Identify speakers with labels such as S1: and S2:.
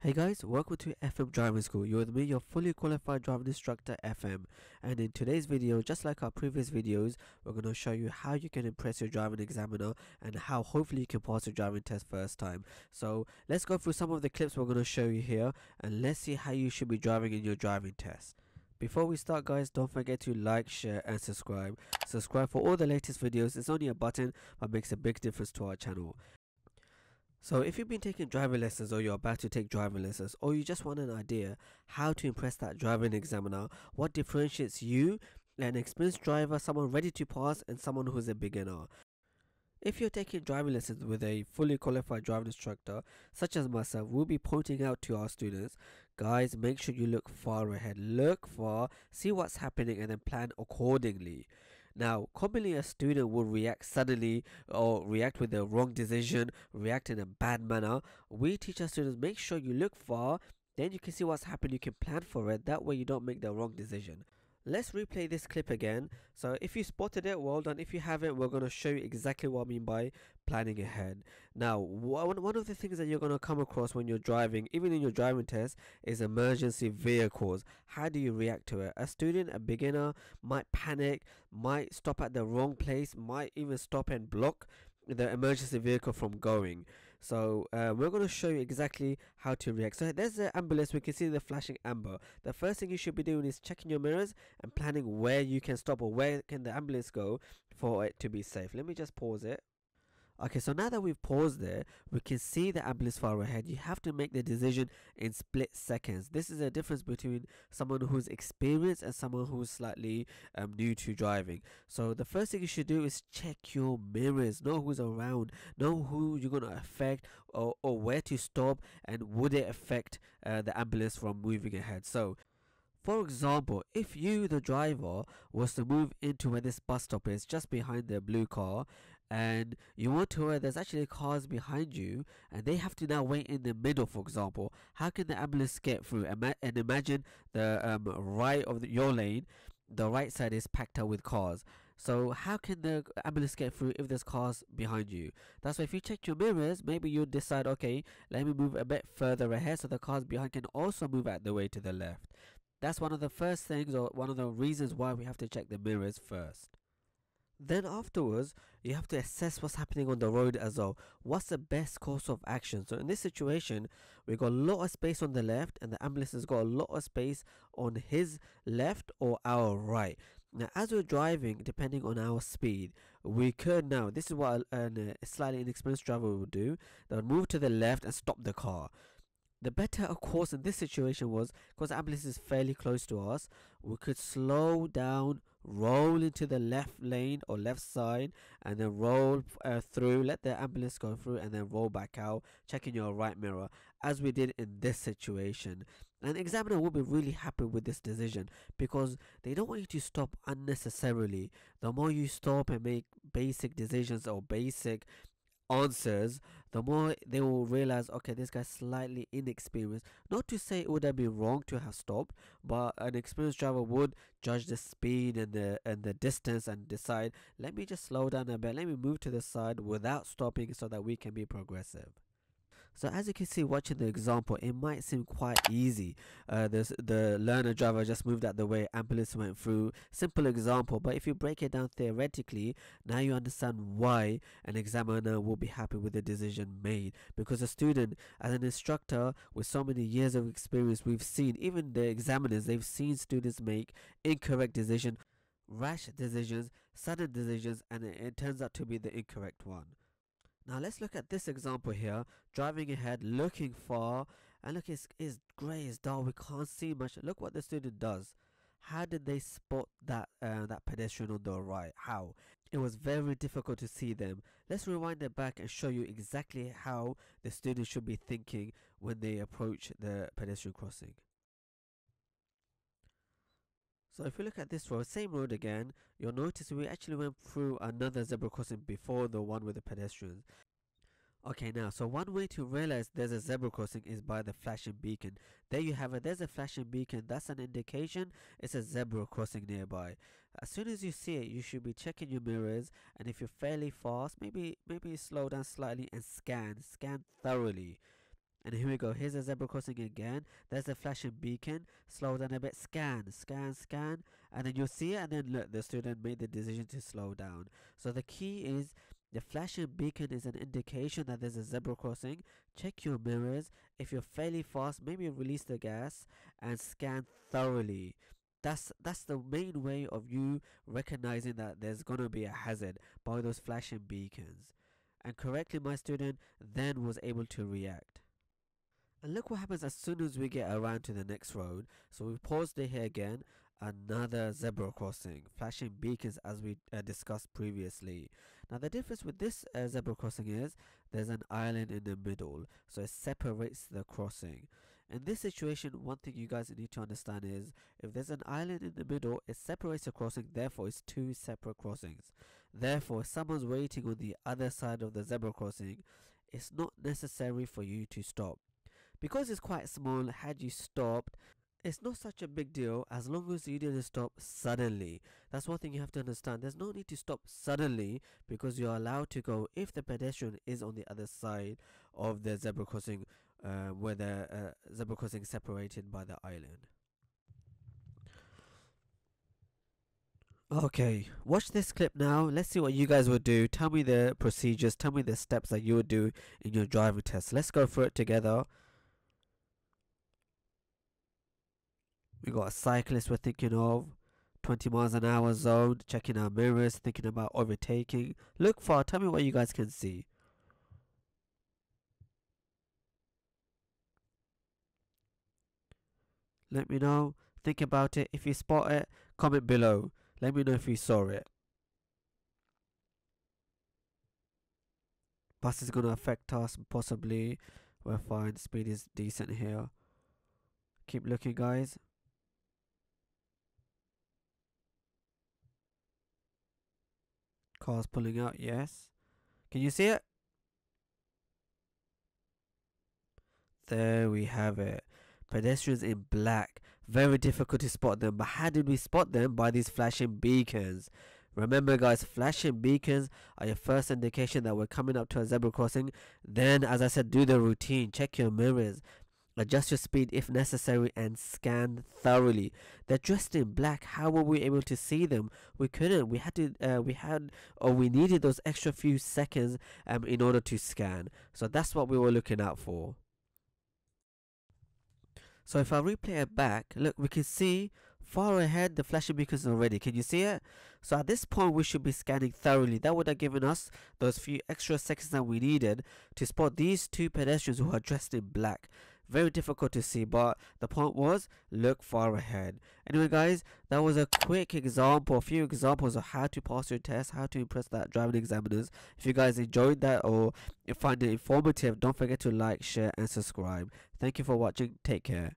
S1: Hey guys, welcome to FM Driving School. You're with me, your fully qualified driving instructor FM. And in today's video, just like our previous videos, we're going to show you how you can impress your driving examiner and how hopefully you can pass your driving test first time. So let's go through some of the clips we're going to show you here and let's see how you should be driving in your driving test. Before we start guys, don't forget to like, share and subscribe. Subscribe for all the latest videos. It's only a button but makes a big difference to our channel. So if you've been taking driving lessons or you're about to take driving lessons or you just want an idea how to impress that driving examiner, what differentiates you, an experienced driver, someone ready to pass and someone who's a beginner. If you're taking driving lessons with a fully qualified driving instructor, such as myself, we'll be pointing out to our students, guys, make sure you look far ahead, look far, see what's happening and then plan accordingly. Now, commonly a student will react suddenly or react with the wrong decision, react in a bad manner. We teach our students, make sure you look far, then you can see what's happening, you can plan for it, that way you don't make the wrong decision. Let's replay this clip again. So if you spotted it, well done. If you haven't, we're going to show you exactly what I mean by planning ahead. Now, one of the things that you're going to come across when you're driving, even in your driving test, is emergency vehicles. How do you react to it? A student, a beginner, might panic, might stop at the wrong place, might even stop and block the emergency vehicle from going. So we're going to show you exactly how to react. So there's the ambulance. We can see the flashing amber. The first thing you should be doing is checking your mirrors and planning where you can stop or where can the ambulance go for it to be safe. Let me just pause it. Okay, so now that we've paused there, we can see the ambulance far ahead. You have to make the decision in split seconds. This is a difference between someone who's experienced and someone who's slightly new to driving. So the first thing you should do is check your mirrors, know who's around, know who you're going to affect or where to stop and would it affect the ambulance from moving ahead. So for example, if you, the driver, was to move into where this bus stop is, just behind the blue car, and you want to where there's actually cars behind you, and they have to now wait in the middle, for example, how can the ambulance get through? And imagine the right of your lane, the right side is packed out with cars. So how can the ambulance get through if there's cars behind you? That's why if you check your mirrors, maybe you decide, okay, let me move a bit further ahead so the cars behind can also move out the way to the left. That's one of the first things or one of the reasons why we have to check the mirrors first. Then afterwards, you have to assess what's happening on the road as well. What's the best course of action? So in this situation, we got a lot of space on the left and the ambulance has got a lot of space on his left or our right. Now, as we're driving, depending on our speed, we could now, this is what a slightly inexperienced driver would do. They would move to the left and stop the car. The better, of course, in this situation was, because the ambulance is fairly close to us, we could slow down, roll into the left lane or left side, and then roll through, let the ambulance go through, and then roll back out, checking your right mirror, as we did in this situation. An examiner will be really happy with this decision because they don't want you to stop unnecessarily. The more you stop and make basic decisions or basic answers, the more they will realize, okay, this guy's slightly inexperienced. Not to say it would have been wrong to have stopped, but an experienced driver would judge the speed and the distance and decide, let me just slow down a bit, let me move to the side without stopping so that we can be progressive. So as you can see watching the example, it might seem quite easy. The learner driver just moved out the way, ambulance went through. Simple example, but if you break it down theoretically, now you understand why an examiner will be happy with the decision made. Because a student, as an instructor with so many years of experience, we've seen, even the examiners, they've seen students make incorrect decisions, rash decisions, sudden decisions, and it turns out to be the incorrect one. Now let's look at this example here, driving ahead, looking far, and look, it's grey, it's dull, we can't see much. Look what the student does. How did they spot that pedestrian on the right? How? It was very difficult to see them. Let's rewind it back and show you exactly how the student should be thinking when they approach the pedestrian crossing. So if you look at this road, same road again, you'll notice we actually went through another zebra crossing before the one with the pedestrians. Okay, now, so one way to realize there's a zebra crossing is by the flashing beacon. There you have it, there's a flashing beacon, that's an indication it's a zebra crossing nearby. As soon as you see it, you should be checking your mirrors, and if you're fairly fast, maybe slow down slightly and scan thoroughly. And here we go, here's a zebra crossing again. There's a flashing beacon. Slow down a bit, scan, scan, scan, and then you'll see it, and then look, the student made the decision to slow down. So the key is the flashing beacon is an indication that there's a zebra crossing. Check your mirrors. If you're fairly fast, maybe release the gas and scan thoroughly. That's the main way of you recognizing that there's gonna be a hazard by those flashing beacons. And correctly, my student then was able to react. And look what happens as soon as we get around to the next road. So we paused it here again. Another zebra crossing, flashing beacons as we discussed previously. Now the difference with this zebra crossing is there's an island in the middle, so it separates the crossing. In this situation, one thing you guys need to understand is if there's an island in the middle, it separates the crossing, therefore it's two separate crossings. Therefore, if someone's waiting on the other side of the zebra crossing, it's not necessary for you to stop. Because it's quite small, had you stopped, it's not such a big deal as long as you didn't stop suddenly. That's one thing you have to understand. There's no need to stop suddenly because you're allowed to go if the pedestrian is on the other side of the zebra crossing, where the zebra crossing is separated by the island. Okay, watch this clip now. Let's see what you guys would do. Tell me the procedures, tell me the steps that you would do in your driving test. Let's go through it together. We got a cyclist we're thinking of, 20 miles an hour zone, checking our mirrors, thinking about overtaking. Look far, tell me what you guys can see. Let me know, think about it. If you spot it, comment below. Let me know if you saw it. Bus is going to affect us, possibly. We're fine, speed is decent here. Keep looking, guys. Cars pulling out, yes. Can you see it? There we have it. Pedestrians in black. Very difficult to spot them. But how did we spot them? By these flashing beacons. Remember guys, flashing beacons are your first indication that we're coming up to a zebra crossing. Then, as I said, do the routine. Check your mirrors. Adjust your speed if necessary and scan thoroughly. They're dressed in black. How were we able to see them? We couldn't. We needed those extra few seconds in order to scan. So that's what we were looking out for. So if I replay it back, look, we can see far ahead the flashing beacons already. Can you see it? So at this point we should be scanning thoroughly. That would have given us those few extra seconds that we needed to spot these two pedestrians who are dressed in black. Very difficult to see, but the point was look far ahead. Anyway guys, that was a quick example, a few examples of how to pass your test, how to impress that driving examiners. If you guys enjoyed that or you find it informative, don't forget to like, share and subscribe. Thank you for watching. Take care.